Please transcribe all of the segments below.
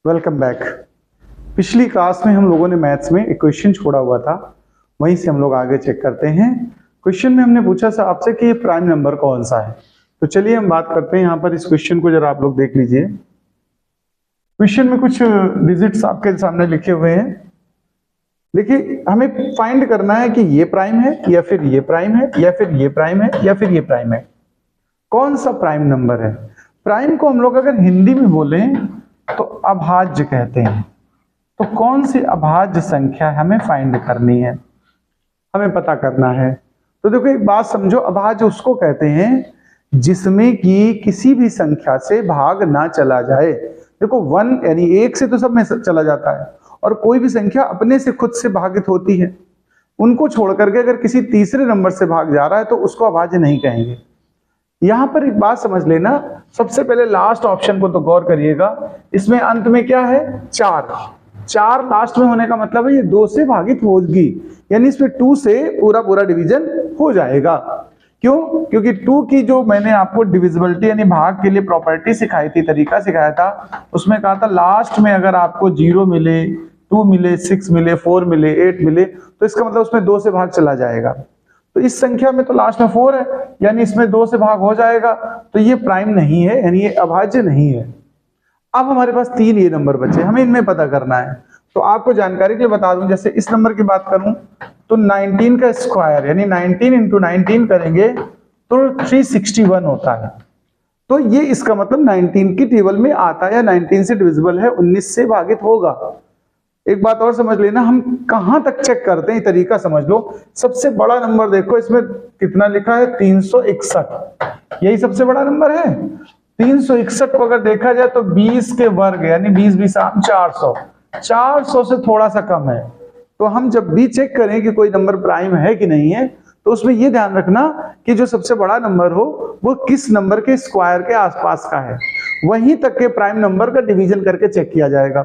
Welcome back. पिछली class में हम लोगों ने मैथ्स में एक क्वेश्चन छोड़ा हुआ था, वहीं से हम लोग आगे चेक करते हैं। क्वेश्चन में हमने पूछा था आपसे कि ये प्राइम नंबर कौन सा है। तो चलिए हम बात करते हैं। यहाँ पर इस क्वेश्चन को जरा आप लोग देख लीजिए। क्वेश्चन में कुछ डिजिट्स आपके सामने लिखे हुए हैं। देखिए, हमें फाइंड करना है कि ये प्राइम है या फिर ये प्राइम है या फिर ये प्राइम है या फिर ये प्राइम है। कौन सा प्राइम नंबर है? प्राइम को हम लोग अगर हिंदी में बोलें तो अभाज्य कहते हैं। तो कौन सी अभाज्य संख्या हमें फाइंड करनी है, हमें पता करना है। तो देखो, एक बात समझो, अभाज्य उसको कहते हैं जिसमें कि किसी भी संख्या से भाग ना चला जाए। देखो, 1 यानी 1 से तो सब में चला जाता है, और कोई भी संख्या अपने से खुद से भागित होती है। उनको छोड़ करके अगर किसी तीसरे नंबर से भाग जा रहा है तो उसको अभाज्य नहीं कहेंगे। यहां पर एक बात समझ लेना, सबसे पहले लास्ट ऑप्शन को तो गौर करिएगा। इसमें अंत में क्या है? 4 लास्ट में होने का मतलब है ये 2 से भागित होगी, यानी इसमें 2 से पूरा डिवीजन हो जाएगा। क्यों? क्योंकि 2 की जो मैंने आपको डिविजिबिलिटी यानी भाग के लिए प्रॉपर्टी सिखाई थी, तरीका सिखाया था, उसमें कहा था लास्ट में अगर आपको 0 मिले, 2 मिले, 6 मिले, 4 मिले, 8 मिले, तो इसका मतलब उसमें 2 से भाग चला जाएगा। तो इस संख्या में तो लास्ट में 4 है, यानी इसमें 2 से भाग हो जाएगा, तो ये प्राइम नहीं है, यानी ये अभाज्य नहीं है। अब हमारे पास 3 ये नंबर बचे, हमें इनमें पता करना है। तो आपको जानकारी के लिए बता दूं, जैसे इस नंबर की बात करूं तो 19 का स्क्वायर यानी 19 इंटू 19 करेंगे तो 361 होता है। तो ये इसका मतलब 19 की टेबल में आता है या 19 से डिविजिबल है, 19 से भागित होगा। एक बात और समझ लेना, हम कहां तक चेक करते हैं, ये तरीका समझ लो। सबसे बड़ा नंबर देखो, इसमें कितना लिखा है? 361, यही सबसे बड़ा नंबर है। 361 को अगर देखा जाए तो 20 के वर्ग यानी 20 20 400 से थोड़ा सा कम है। तो हम जब भी चेक करें कि कोई नंबर प्राइम है कि नहीं है, तो उसमें यह ध्यान रखना कि जो सबसे बड़ा नंबर हो वो किस नंबर के स्क्वायर के आसपास का है, वहीं तक के प्राइम नंबर का डिवीजन करके चेक किया जाएगा।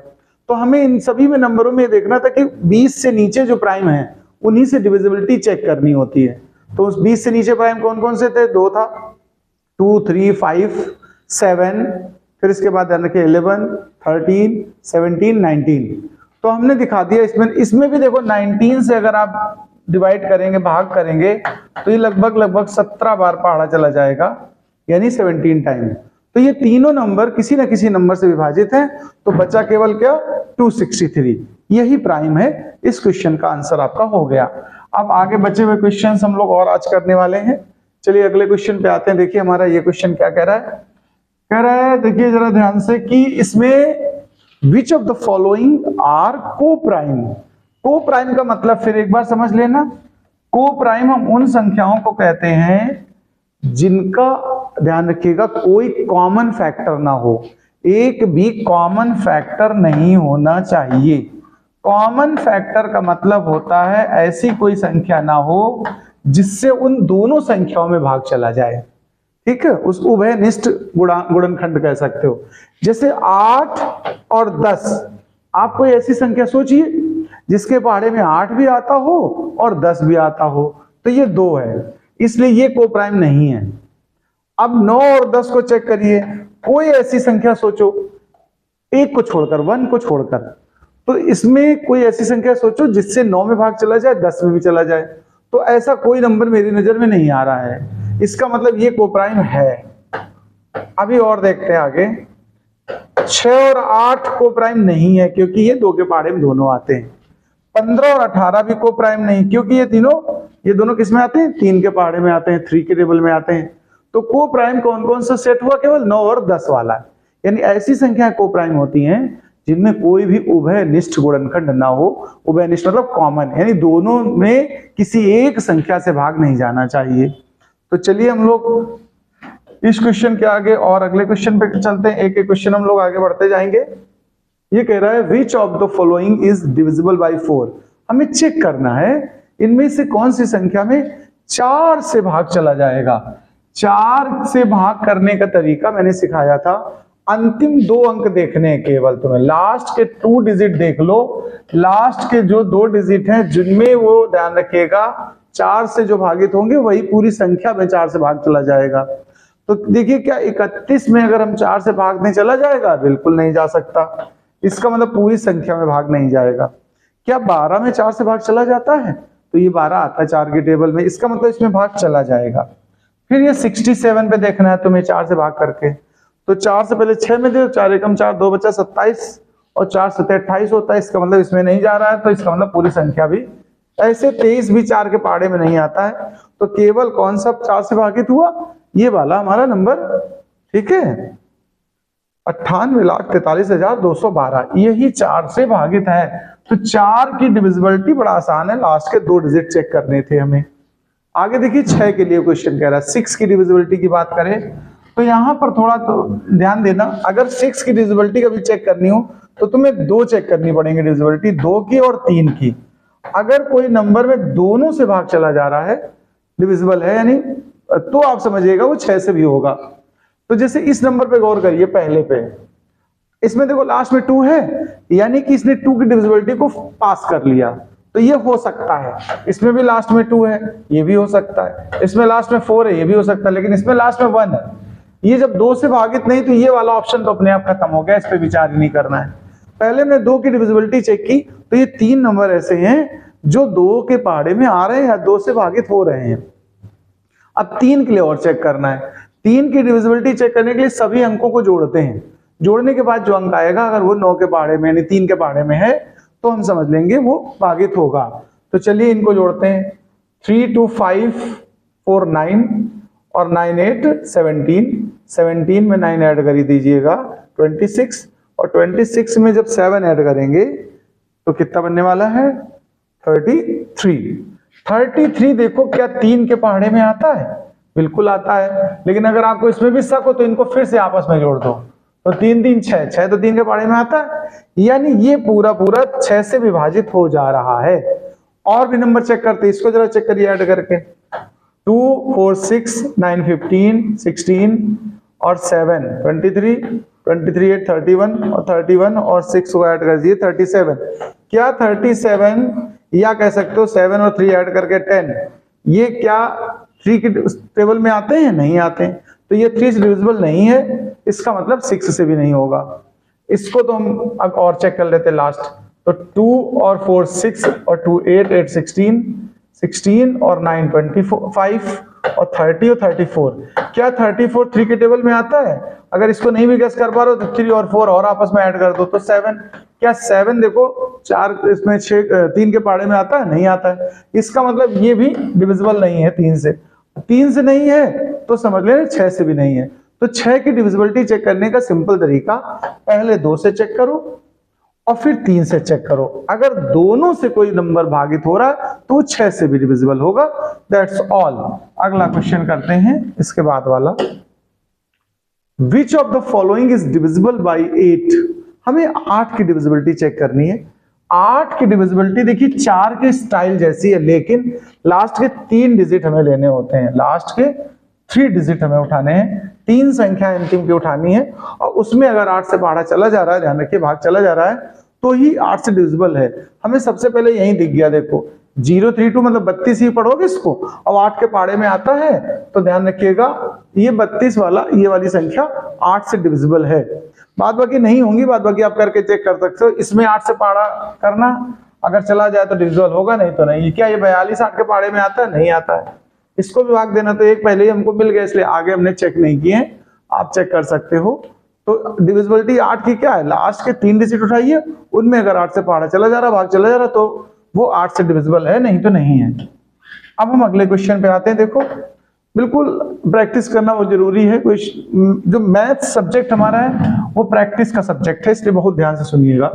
तो हमें इन सभी में नंबरों में देखना था कि 20 से नीचे जो प्राइम है उन्हीं से डिविजिबिलिटी चेक करनी होती है। तो उस 20 से नीचे प्राइम कौन कौन से थे? 2 था, 2, 3, 5, 7, फिर इसके बाद ध्यान रखिए 11, 13, 17, 19। तो हमने दिखा दिया इसमें भी देखो 19 से अगर आप डिवाइड करेंगे, भाग करेंगे, तो ये लगभग 17 बार पहाड़ा चला जाएगा, यानी 17 टाइम। तो ये तीनों नंबर किसी न किसी नंबर से विभाजित हैं, तो बचा केवल क्या? 263। यही प्राइम है। इस क्वेश्चन का आंसर आपका हो गया। अब आगे बचे हुए क्वेश्चंस हम लोग और आज करने वाले हैं। चलिए अगले क्वेश्चन पे आते हैं। देखिए हमारा ये क्वेश्चन क्या कह रहा है? कह रहा है, देखिए जरा ध्यान से, कि इसमें which of the following are coprime. Coprime का मतलब फिर एक बार समझ लेना। को प्राइम हम उन संख्याओं को कहते हैं जिनका, ध्यान रखिएगा, कोई कॉमन फैक्टर ना हो। एक भी कॉमन फैक्टर नहीं होना चाहिए। कॉमन फैक्टर का मतलब होता है ऐसी कोई संख्या ना हो जिससे उन दोनों संख्याओं में भाग चला जाए। ठीक है, उस उभयनिष्ठ गुणनखंड कह सकते हो। जैसे 8 और 10, आप कोई ऐसी संख्या सोचिए जिसके पहाड़े में 8 भी आता हो और 10 भी आता हो, तो ये 2 है, इसलिए ये को प्राइम नहीं है। अब 9 और 10 को चेक करिए, कोई ऐसी संख्या सोचो, एक को छोड़कर, 1 को छोड़कर, तो इसमें कोई ऐसी संख्या सोचो जिससे 9 में भाग चला जाए, 10 में भी चला जाए। तो ऐसा कोई नंबर मेरी नजर में नहीं आ रहा है, इसका मतलब ये को प्राइम है। अभी और देखते हैं आगे। 6 और 8 को प्राइम नहीं है क्योंकि ये 2 के पहाड़े में दोनों आते हैं। 15 और 18 भी को प्राइम नहीं, क्योंकि ये दोनों किस में आते हैं? 3 के पहाड़े में आते हैं, 3 के टेबल में आते हैं। तो को प्राइम कौन कौन सा सेट हुआ? केवल 9 और 10 वाला। यानी ऐसी संख्याएं को प्राइम होती हैं जिनमें कोई भी उभयनिष्ठ गुणनखंड ना हो। उभयनिष्ठ मतलब कॉमन, यानी दोनों में किसी एक संख्या से भाग नहीं जाना चाहिए। तो चलिए हम लोग इस क्वेश्चन के आगे और अगले क्वेश्चन पे चलते हैं। एक एक क्वेश्चन हम लोग आगे बढ़ते जाएंगे। ये कह रहा है विच of the following is divisible by 4। हमें चेक करना है इनमें से कौन सी संख्या में 4 से भाग चला जाएगा। 4 से भाग करने का तरीका मैंने सिखाया था। अंतिम 2 अंक देखने हैं केवल तुम्हें, लास्ट के 2 डिजिट देख लो। लास्ट के जो 2 डिजिट हैं जिनमें वो, ध्यान रखिएगा, 4 से जो भागित होंगे वही पूरी संख्या में 4 से भाग चला जाएगा। तो देखिए, क्या 31 में अगर हम 4 से भागने चला जाएगा? बिल्कुल नहीं जा सकता। इसका मतलब पूरी संख्या में भाग नहीं जाएगा। क्या 12 में 4 से भाग चला जाता है? तो ये 12 आता है 4 के टेबल में, इसका मतलब इसमें भाग चला जाएगा। फिर ये 67 पे देखना है तुम्हें 4 से भाग करके, तो 4 से पहले 6 में दे, 4 एकम 4, 2 बचा 27 और 4 7 28 होता है, इसका मतलब इसमें नहीं जा रहा है, तो इसका मतलब पूरी संख्या भी। ऐसे 23 भी 4 के पहाड़े में नहीं आता है, तो केवल कौन सा 4 से भागित हुआ? ये वाला हमारा नंबर, ठीक है, 98,43,212, यही 4 से भागित है। तो 4 की डिविजिबिलिटी बड़ा आसान है, लास्ट के 2 डिजिट चेक करने थे हमें। आगे देखिए 6 के लिए क्वेश्चन कह रहा है 6 की डिविजिबिलिटी की बात करें, तो यहां पर थोड़ा तो ध्यान देना, अगर 6 की डिविजिबिलिटी कभी चेक करनी हो तो तुम्हें 2 चेक करनी पड़ेंगी डिविजिबिलिटी, 2 की और 3 की। अगर कोई नंबर में दोनों से भाग चला जा रहा है, डिविजिबल है यानी, तो आप समझिएगा वो 6 से भी होगा। तो जैसे इस नंबर पे गौर करिए, पहले पे इसमें देखो लास्ट में 2 है, यानी कि इसने 2 की डिविजिबिलिटी को पास कर लिया, तो ये हो सकता है। इसमें भी लास्ट में 2 है, ये भी हो सकता है। इसमें लास्ट में 4 है, ये भी हो सकता है, लेकिन इसमें लास्ट में 1 है। ये जब 2 से भागित नहीं, तो ये वाला ऑप्शन तो अपने आप खत्म हो गया, इस पे विचार ही नहीं करना है। पहले हमने 2 की डिविजिबिलिटी चेक की, तो ये 3 नंबर ऐसे हैं जो 2 के पहाड़े में आ रहे हैं या 2 से भागित हो रहे हैं। अब 3 के लिए और चेक करना है। 3 की डिविजिबिलिटी चेक करने के लिए सभी अंकों को जोड़ते हैं, जोड़ने के बाद जो अंक आएगा, अगर वो 9 के पहाड़े में यानी 3 के पहाड़े में है, तो हम समझ लेंगे वो भागित होगा। तो चलिए इनको जोड़ते हैं। 3 2 5 4 9 और 9 8 17, 17 में 9 ऐड कर दीजिएगा 26, और 26 में जब 7 ऐड करेंगे तो कितना बनने वाला है? 33। 33 देखो क्या 3 के पहाड़े में आता है? बिल्कुल आता है, लेकिन अगर आपको इसमें भी शक हो तो इनको फिर से आपस में जोड़ दो, तो 3 3 6, 6 तो 3 के पहाड़े में आता है, यानी ये पूरा पूरा 6 से विभाजित हो जा रहा है। और भी नंबर चेक करते हैं, इसको जरा चेक करिए ऐड करके। 2 4 6 9 15 16 और 7 23, 23 8 31 और 31 और 6 को ऐड कर दीजिए 37। क्या 37 या कह सकते हो 7 और 3 ऐड करके 10, ये क्या 3 के टेबल में आते हैं? नहीं आते हैं, तो ये 3 से डिविजिबल नहीं है, इसका मतलब 6 से भी नहीं होगा। इसको तो हम अब और चेक कर लेते हैं लास्ट। तो 2 और 4 6 और 2 8 8 16, 16 और 9 25 और 30 और 34। क्या 34 3 के टेबल में आता है? अगर इसको नहीं भी गेस कर पा रहे हो तो 3 और 4 और आपस में ऐड कर दो, तो 7। क्या 7 देखो 4 इसमें 6 3 के पहाड़े में आता है? नहीं आता है, इसका मतलब ये भी डिविजिबल नहीं है 3 से। 3 से नहीं है तो समझ लेना 6 से भी नहीं है। तो 6 की डिविजिबिलिटी चेक करने का सिंपल तरीका, पहले 2 से चेक करो और फिर 3 से चेक करो। अगर दोनों से कोई नंबर भागित हो रहा है तो 6 से भी डिविजिबल होगा। That's all. अगला क्वेश्चन करते हैं इसके बाद वाला। विच of the following is divisible by 8? हमें 8 की डिविजिबिलिटी चेक करनी है। 8 की डिविजिबिलिटी देखिए 4 के स्टाइल जैसी है, लेकिन लास्ट के 3 डिजिट हमें लेने होते हैं, लास्ट के 3 डिजिट हमें उठाने हैं, 3 संख्या अंतिम की उठानी है, और उसमें अगर 8 से पहाड़ा चला जा रहा है, ध्यान रखिए भाग चला जा रहा है, तो ही 8 से डिविजिबल है। हमें सबसे पहले यही दिख गया, देखो 032 मतलब 32 ही पढ़ोगे इसको, अब 8 के पहाड़े में आता है, तो ध्यान रखिएगा ये 32 वाला, ये वाली संख्या 8 से डिविजिबल है। बाद बाकी नहीं होंगी, बाद बाकी आप करके चेक कर सकते हो। इसमें 8 से पहाड़ा करना, अगर चला जाए तो डिविजिबल होगा, नहीं तो नहीं। क्या ये 42 8 के पहाड़े में आता है? नहीं आता है। इसको भी भाग देना, तो एक पहले ही हमको मिल गया, इसलिए आगे हमने चेक नहीं किए, आप चेक कर सकते हो। तो डिविजिबिलिटी 8 की क्या है? लास्ट के 3 डिजिट उठाइए, उनमें अगर 8 से पहाड़ा चला जा रहा, भाग चला जा रहा, तो वो 8 से डिविजिबल है, नहीं तो नहीं है। अब हम अगले क्वेश्चन पे आते हैं। देखो बिल्कुल प्रैक्टिस करना वो जरूरी है। जो मैथ सब्जेक्ट हमारा है वो प्रैक्टिस का सब्जेक्ट है, इसलिए बहुत ध्यान से सुनिएगा।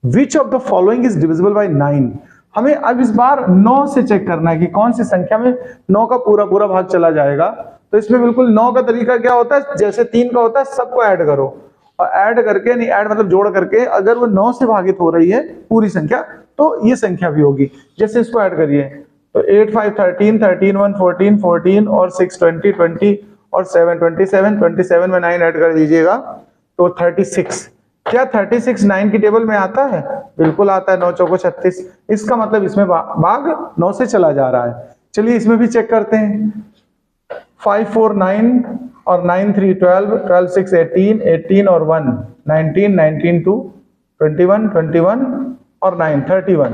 विच of the following is divisible by 9? हमें अब इस बार 9 से चेक करना है कि कौन सी संख्या में 9 का पूरा पूरा भाग चला जाएगा। तो इसमें बिल्कुल 9 का तरीका क्या होता है, जैसे 3 का होता है, सबको ऐड करो, और ऐड करके, नहीं ऐड मतलब जोड़ करके, अगर वो 9 से भागित हो रही है पूरी संख्या, तो ये संख्या भी होगी। जैसे इसको ऐड करिए, तो 8 5 13, 13 1 14, 14 और 6 20, 20 और 7 27, 27 में 9 ऐड कर दीजिएगा तो 36। क्या 36 9 की टेबल में आता है? बिल्कुल आता है, 9 चौको 36। इसका मतलब इसमें भाग 9 से चला जा रहा है। चलिए इसमें भी चेक करते हैं। 5 4 9 और 9 3 12, 12 6 18, 18 और 1 19, 19 2 21, 21 और 9 31,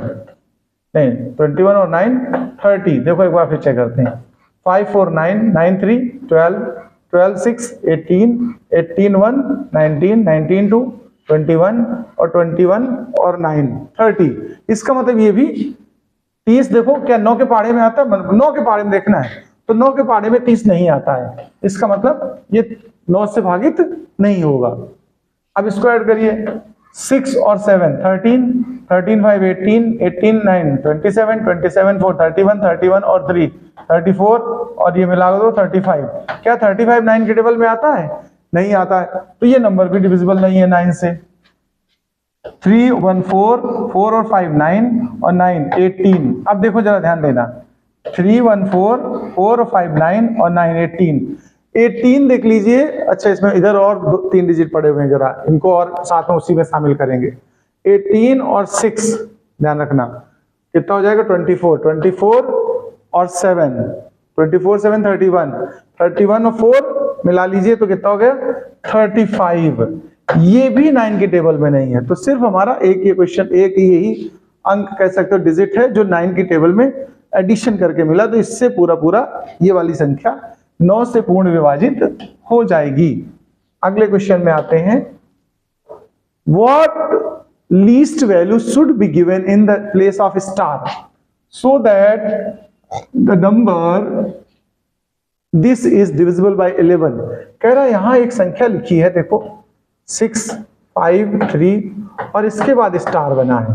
नहीं 21 और 9 30। देखो एक बार फिर चेक करते हैं। 5 4 9 9 3 12 12 6 18 18 1 19 19 2 21 और 21 और 9 30। इसका मतलब ये भी 30 देखो क्या 9 के पहाड़े में आता है? 9 के पहाड़े में देखना है तो 9 के पहाड़े में 30 नहीं आता है। इसका मतलब ये 9 से भागित नहीं होगा। अब इसको ऐड करिए 6 और 7 13 13 5 18 18 9 27 27 4 31 31 और 3 34 और ये मिला दो 35। क्या 35 9 के टेबल में आता है? नहीं आता है, तो ये नंबर भी डिविजिबल नहीं है 9 से। 3 1 4 4 और 5 9 और 9 18। अब देखो जरा ध्यान देना 3 1 4 4 और 5 9 और 9 18 18 देख लीजिए। अच्छा इसमें इधर और 3 डिजिट पड़े हुए हैं, जरा इनको और साथ में उसी में शामिल करेंगे। 18 और 6 ध्यान रखना कितना हो जाएगा 24 24 और 7 24 7 31 31 और 4 मिला लीजिए तो कितना हो गया 35। ये भी 9 के टेबल में नहीं है, तो सिर्फ हमारा एक ये क्वेश्चन एक यही अंक कह सकते हो डिजिट है जो 9 के टेबल में एडिशन करके मिला। तो इससे पूरा पूरा ये वाली संख्या 9 से पूर्ण विभाजित हो जाएगी। अगले क्वेश्चन में आते हैं। What least value should be given in the place of star so that the number this is divisible by 11? कह रहा है यहां एक संख्या लिखी है देखो 6 5 3 और इसके बाद स्टार बना है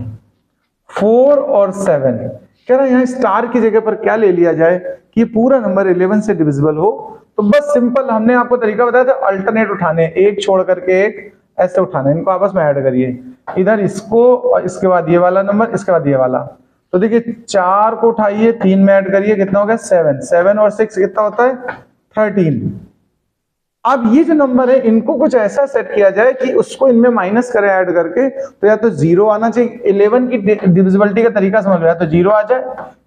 4 और 7। कह रहा है यहाँ स्टार की जगह पर क्या ले लिया जाए कि पूरा नंबर 11 से डिविजिबल हो। तो बस सिंपल हमने आपको तरीका बताया था, अल्टरनेट उठाने, एक छोड़ करके एक ऐसे उठाना, इनको आपस में ऐड करिए, इधर इसको और इसके बाद ये वाला नंबर, इसके बाद ये वाला। तो देखिए 4 को उठाइए 3 में ऐड करिए, कितना हो गया 7 7 और 6 कितना होता है 13। अब ये जो नंबर है इनको कुछ ऐसा सेट किया जाए कि उसको इनमें माइनस करें ऐड करके, तो या तो 0 आना चाहिए। 11 की डिविजिबिलिटी का तरीका समझ लो, या तो 0 आ जाए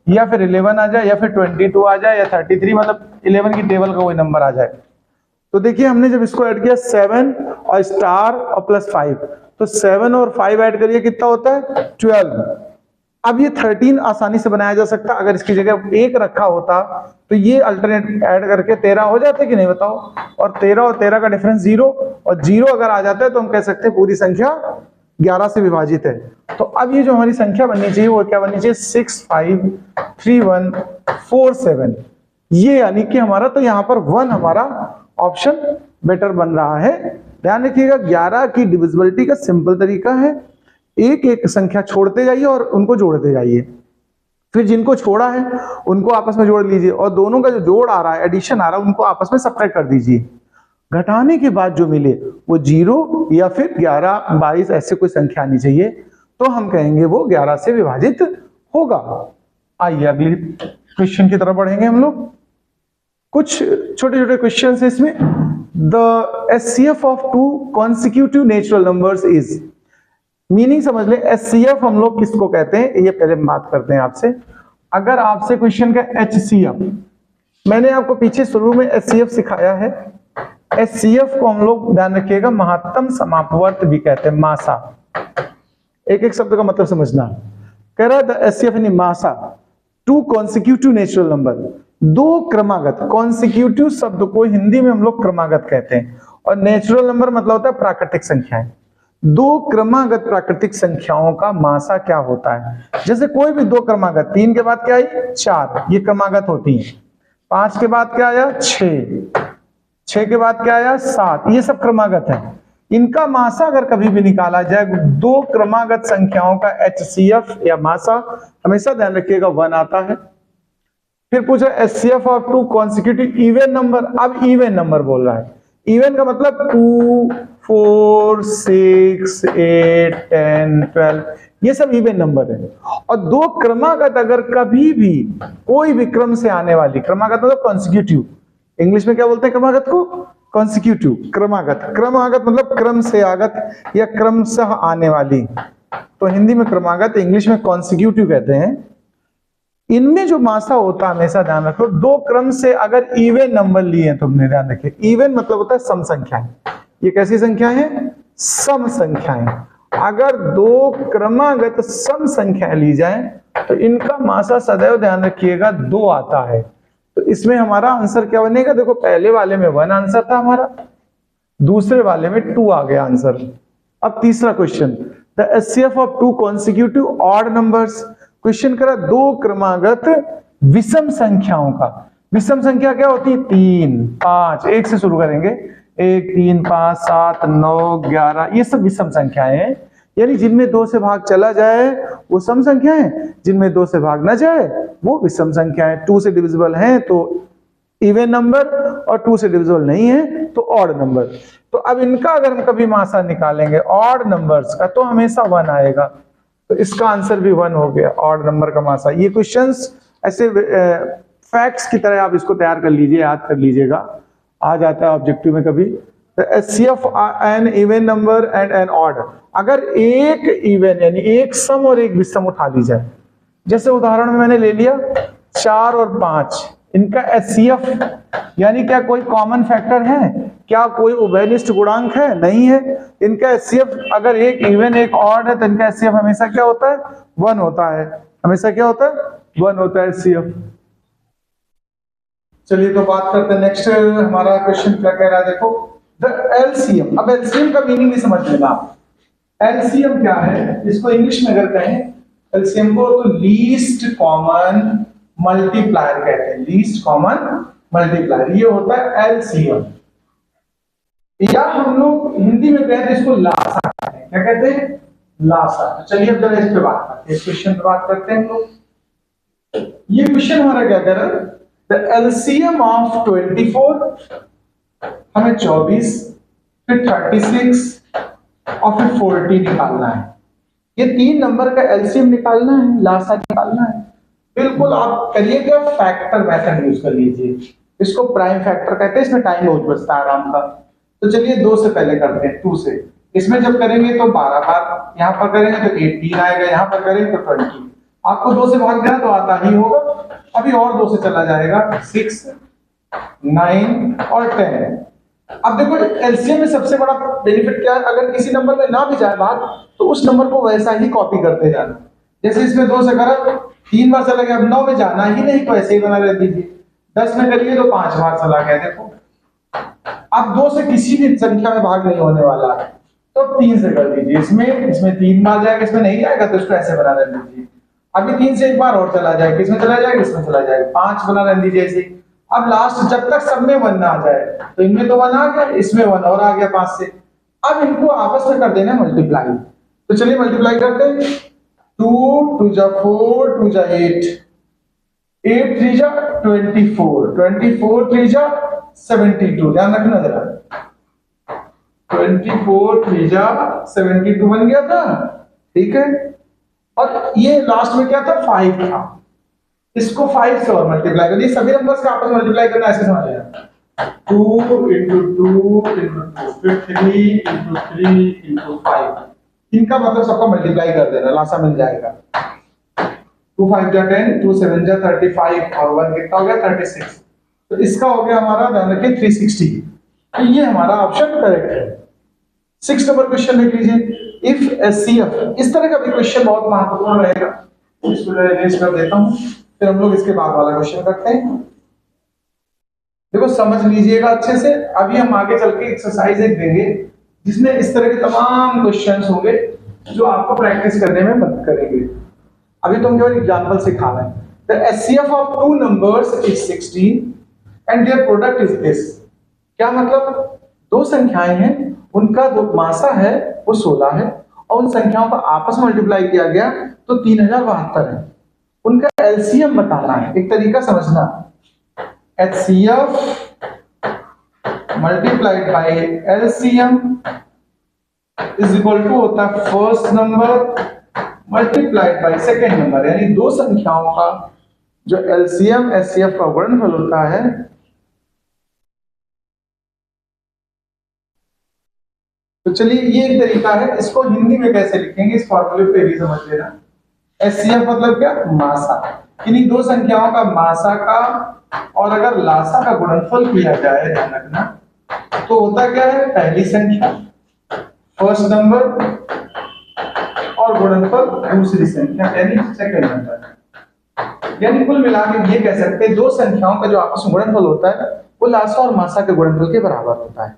या फिर 11 आ जाए या फिर 22 आ जाए या 33, मतलब 11 की टेबल का कोई नंबर आ जाए। तो देखिए हमने जब इसको ऐड किया 7 और स्टार और प्लस 5, तो 7 और 5 ऐड करिए कितना होता है 12। अब ये 13 आसानी से बनाया जा सकता, अगर इसकी जगह 1 रखा होता तो ये अल्टरनेट ऐड करके 13 हो जाते कि नहीं बताओ। और 13 और 13 का डिफरेंस 0, और 0 अगर आ जाता है तो हम कह सकते हैं पूरी संख्या 11 से विभाजित है। तो अब ये जो हमारी संख्या बननी चाहिए वो क्या बननी चाहिए 6 5 3 1 4 7। ये यानी कि हमारा तो यहाँ पर 1 हमारा ऑप्शन बेटर बन रहा है। ध्यान रखिएगा 11 की डिविजिबिलिटी का सिंपल तरीका है, एक एक संख्या छोड़ते जाइए और उनको जोड़ते जाइए, फिर जिनको छोड़ा है उनको आपस में जोड़ लीजिए, और दोनों का जो जोड़ आ रहा है एडिशन आ रहा है उनको आपस में सब्ट्रैक्ट कर दीजिए। घटाने के बाद जो मिले वो 0 या फिर 11 22 ऐसे कोई संख्या आनी चाहिए, तो हम कहेंगे वो 11 से विभाजित होगा। आइए अगले क्वेश्चन की तरफ बढ़ेंगे हम लोग। कुछ छोटे छोटे क्वेश्चन है इसमें। The HCF of 2 consecutive natural numbers is, meaning समझ ले। एचसीएफ हम लोग किसको कहते हैं ये पहले बात करते हैं आपसे। अगर आपसे क्वेश्चन का एचसीएफ, मैंने आपको पीछे शुरू में एचसीएफ सिखाया है। एचसीएफ को हम लोग ध्यान रखिएगा महत्तम समापवर्त भी कहते हैं, मासा। एक एक शब्द का मतलब समझना। कह रहा है द एचसीएफ यानी मासा 2 कॉन्सिक्यूटिव नेचुरल नंबर, 2 क्रमागत। कॉन्सिक्यूटिव शब्द को हिंदी में हम लोग क्रमागत कहते हैं, और नेचुरल नंबर मतलब होता है प्राकृतिक संख्याएं। 2 क्रमागत प्राकृतिक संख्याओं का मासा क्या होता है। जैसे कोई भी 2 क्रमागत, 3 के बाद क्या आई 4, ये क्रमागत होती है। 5 के बाद क्या आया 6, 6 के बाद क्या आया 7, ये सब क्रमागत है। इनका मासा अगर कभी भी निकाला जाए 2 क्रमागत संख्याओं का एचसीएफ या मासा हमेशा ध्यान रखिएगा 1 आता है। फिर पूछो HCF of 2 consecutive even number. अब इवन नंबर बोल रहा है, इवन का मतलब 2 4 6 8 10 12 ये सब इवन नंबर है। और 2 क्रमागत अगर कभी भी कोई भी क्रम से आने वाली, क्रमागत मतलब कॉन्सिक्यूटिव, इंग्लिश में क्या बोलते हैं क्रमागत को कॉन्सिक्यूटिव। क्रमागत, क्रमागत मतलब क्रम से आगत या क्रमशः आने वाली, तो हिंदी में क्रमागत, इंग्लिश में कॉन्सिक्यूटिव कहते हैं। इनमें जो मासा होता है हमेशा ध्यान रखो 2 क्रम से अगर इवन नंबर लिए तुमने, ध्यान रखिए इवन मतलब होता है सम संख्याएं। ये कैसी संख्या है सम संख्याएं। अगर दो क्रमागत सम संख्या ली जाए तो इनका मासा सदैव ध्यान रखिएगा 2 आता है। तो इसमें हमारा आंसर क्या बनेगा? देखो पहले वाले में 1 आंसर था हमारा, दूसरे वाले में 2 आ गया आंसर। अब तीसरा question, the HCF of 2 consecutive odd numbers. Question करा 2 क्रमागत विषम संख्याओं का। विषम संख्या क्या होती है? 3, 5, 1 से शुरू करेंगे, 1, 3, 5, 7, 9, 11, ये सब विषम संख्याएं हैं। यानी जिनमें 2 से भाग चला जाए वो सम संख्या है, जिनमें 2 से भाग ना जाए वो विषम संख्या है। 2 से डिविजिबल है तो इवन नंबर, और 2 से डिविजिबल नहीं है तो ऑड नंबर। तो अब इनका अगर हम कभी मासा निकालेंगे ऑड नंबर्स का तो हमेशा 1 आएगा। तो इसका आंसर भी 1 हो गया, ऑड नंबर का मासा। ये क्वेश्चंस ऐसे फैक्ट्स की तरह आप इसको तैयार कर लीजिए, याद कर लीजिएगा, आ जाता है ऑब्जेक्टिव में कभी। HCF an even number and an odd. अगर एक इवन यानी एक सम और एक विषम उठा ली जाए, जैसे उदाहरण में मैंने ले लिया 4 और 5, इनका एचसीएफ यानी क्या कोई कॉमन फैक्टर है? क्या कोई उभयनिष्ठ गुणांक है? नहीं है। इनका एचसीएफ अगर एक इवन एक ऑड है तो इनका एचसीएफ हमेशा क्या होता है? 1 होता है। हमेशा क्या होता है? 1 होता है एचसीएफ। चलिए तो बात करते हैं नेक्स्ट, हमारा क्वेश्चन क्या कह रहा है, देखो द एलसीएम। अब एलसीएम का मीनिंग भी समझ लेना। एलसीएम क्या है? इसको इंग्लिश में अगर कहें एलसीएम को तो लीस्ट कॉमन मल्टीप्लायर कहते हैं। लीस्ट कॉमन मल्टीप्लायर ये होता है एलसीएम, या हम लोग हिंदी में कहते हैं इसको लासा कहते हैं। क्या कहते हैं? लासा। तो चलिए अब जरा इस पे बात करते हैं, इस क्वेश्चन पे बात करते हैं हम लोग। ये क्वेश्चन हमारा क्या कह रहा है? द एलसीएम ऑफ 24, हमें 24, फिर 36 और फिर 40 निकालना है। ये 3 नंबर का एलसीएम निकालना है, लासा निकालना है। बिल्कुल आप करिए क्या, फैक्टर मेथड यूज कर लीजिए। इसको प्राइम फैक्टर कहते हैं, इसमें टाइम बहुत बचता है आराम का। तो चलिए 2 से पहले करते हैं, 2 से। इसमें जब करेंगे तो 12 बार, यहाँ पर करेंगे तो 18 आएगा, यहाँ पर करेंगे तो 20। आपको 2 से भाग देना तो आता ही होगा। अभी और 2 से चला जाएगा, 6, 9 और 10। अब देखो एलसीएम में सबसे बड़ा बेनिफिट क्या है? अगर किसी नंबर में ना भी जाए भाग तो उस नंबर को वैसा ही कॉपी करते जाना। जैसे इसमें 2 से करा 3 बार चला गया, अब 9 में जाना ही नहीं तो ऐसे ही बना रह दीजिए। 10 में करिए तो 5 बार चला गया। देखो अब 2 से किसी भी संख्या में भाग नहीं होने वाला है तो 3 से कर दीजिए। इसमें 3 बार जाएगा, इसमें नहीं जाएगा तो इसको ऐसे बना रह दीजिए। अभी 3 से एक बार और चला जाएगा, किसमें चला जाएगा? इसमें चला जाएगा। 5 बना रह दीजिए ऐसे। अब लास्ट जब तक सब में 1 ना आ जाए, तो इनमें तो 1 आ गया, इसमें 1 और आ गया 5 से। अब इनको आपस में कर देना मल्टीप्लाई। तो चलिए मल्टीप्लाई करते हैं। 2 2 जा 4, 2 जा 8, 8 3 जा 24, 24 3 जा 72। ध्यान रखना जरा, 24 3 जा 72 बन गया था, ठीक है। और ये लास्ट में क्या था? 5 था। इसको 5 से और मल्टीप्लाई करिए। सभी नंबर्स का आपस में मल्टीप्लाई करना ऐसे समझ लेना, 2 into 2 into 2, फिर 3 into 3 into 5। इनका मतलब सबका मल्टीप्लाई कर देना, लासा मिल जाएगा। 2 5 जा 10, 2 7 जा 35 और 1 कितना हो गया? 36। तो इसका हो गया हमारा, ध्यान रखिए, 360। तो ये हमारा ऑप्शन करेक्ट है। 6 नंबर क्वेश्चन देख लीजिए। इफ एचसीएफ, इस तरह का भी क्वेश्चन बहुत महत्वपूर्ण रहेगा, इसको रेज कर देता हूं, फिर हम लोग इसके बाद वाला क्वेश्चन करते हैं। देखो समझ लीजिएगा अच्छे से। अभी हम आगे चल के एक्सरसाइज एक देंगे जिसमें इस तरह के तमाम क्वेश्चंस होंगे जो आपको प्रैक्टिस करने में मदद करेंगे। अभी तो हम केवल एग्जांपल सिखा रहे हैं। The HCF of 2 numbers is 16 and their product is this. क्या मतलब? 2 संख्याएं हैं, उनका जो मासा है वो 16 है, और उन संख्याओं का आपस में मल्टीप्लाई किया गया तो 3072 है। उनका एलसीएम बताना है। एक तरीका समझना, HCF multiplied by LCM is equal to होता है first number multiplied by second number. यानी 2 संख्याओं का जो एलसीएम एचसीएफ का गुणनफल होता है, तो चलिए ये एक तरीका है। इसको हिंदी में कैसे लिखेंगे, इस फॉर्मूले पे भी समझ लेना। एचसीएफ मतलब क्या? मासा। किन्हीं 2 संख्याओं का मासा का और अगर लासा का गुणनफल किया जाए, ध्यान रखना, तो होता क्या है? पहली संख्या फर्स्ट नंबर और गुणनफल दूसरी संख्या यानी सेकंड नंबर। यानी कुल मिला के ये कह सकते हैं दो संख्याओं का जो आपस में गुणनफल होता है वो लासा और मासा के गुणनफल के बराबर होता है।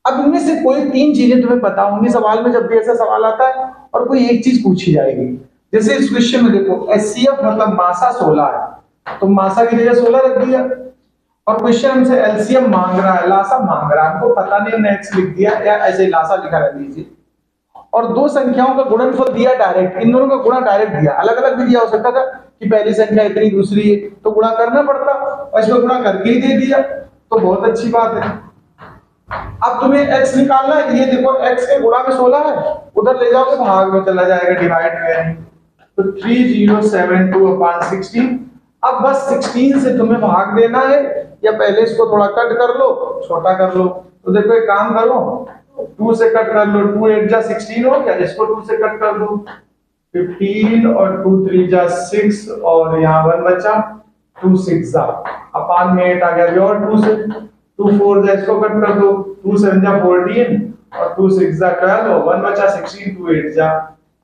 अब इनमें से कोई तीन चीजें तुम्हें पता होंगी सवाल में, जब भी ऐसा सवाल आता है और कोई एक चीज पूछी जाएगी। जैसे इस क्वेश्चन में देखो HCF मतलब मासा 16 है, तो मासा की जगह 16 रख दिया। और क्वेश्चन हमसे एलसीएम मांग रहा है, लासा मांग रहा है, हमको पता नहीं हमने x लिख दिया या ऐसे लासा लिखा रह दीजिए। और दो संख्याओं का गुणनफल दिया डायरेक्ट, इन दोनों का गुणा डायरेक्ट दिया, अलग अलग भी दिया हो सकता था कि पहली संख्या इतनी दूसरी है तो गुणा करना पड़ता, और इसमें गुणा करके ही दे दिया, तो बहुत अच्छी बात है। अब तुम्हें x निकालना है, ये देखो x के गुणा में 16 है, उधर ले जाओ तो भाग में चला जाएगा, डिवाइड में, तो 3072/16। अब बस 16 से तुम्हें भाग देना है, या पहले इसको थोड़ा कट कर लो, छोटा कर लो। तो देखो एक काम करो, 2 से कट कर लो, 2 8 जा 16 हो गया, इसको 2 से कट कर दो, 15 और 2 3 जा 6 और यहाँ 1 बचा, 2 6 जा अपान में 8 आ गया, और 2 से 2 4 जा इसको कट कर दो, 2 7 जा 14 और 2 6 जा 12 और 1 बचा 16, 2 8 जा।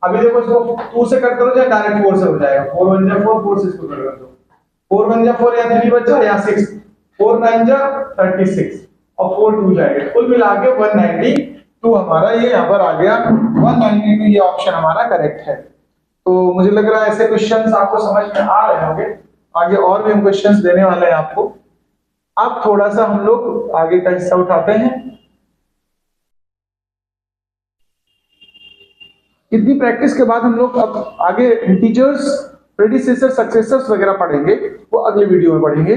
अभी देखो इसको 2 से कट करो या डायरेक्ट 4 से हो जाएगा, 4 1 जा 4, 4 से इसको कट कर दो, 4 1 जा 4 या 3 बचा या 6, 4 9 जा 36 और 4 2 जाएगा, कुल मिला के 192 हमारा ये यहाँ पर आ गया, 192 ये ऑप्शन हमारा करेक्ट है। तो मुझे लग रहा है ऐसे क्वेश्चंस आपको समझ में आ रहे होंगे, आगे और भी हम क्वेश्चंस देने वाले हैं आपको। अब थोड़ा सा हम लोग आगे का हिस्सा उठाते हैं। इतनी प्रैक्टिस के बाद हम लोग अब आगे इंटीजर्स, प्रेडिसेसर, सक्सेसर्स वगैरह पढ़ेंगे, वो अगले वीडियो में पढ़ेंगे।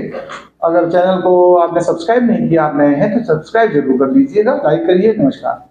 अगर चैनल को आपने सब्सक्राइब नहीं किया, आप नए हैं तो सब्सक्राइब जरूर कर लीजिएगा, लाइक करिए। नमस्कार।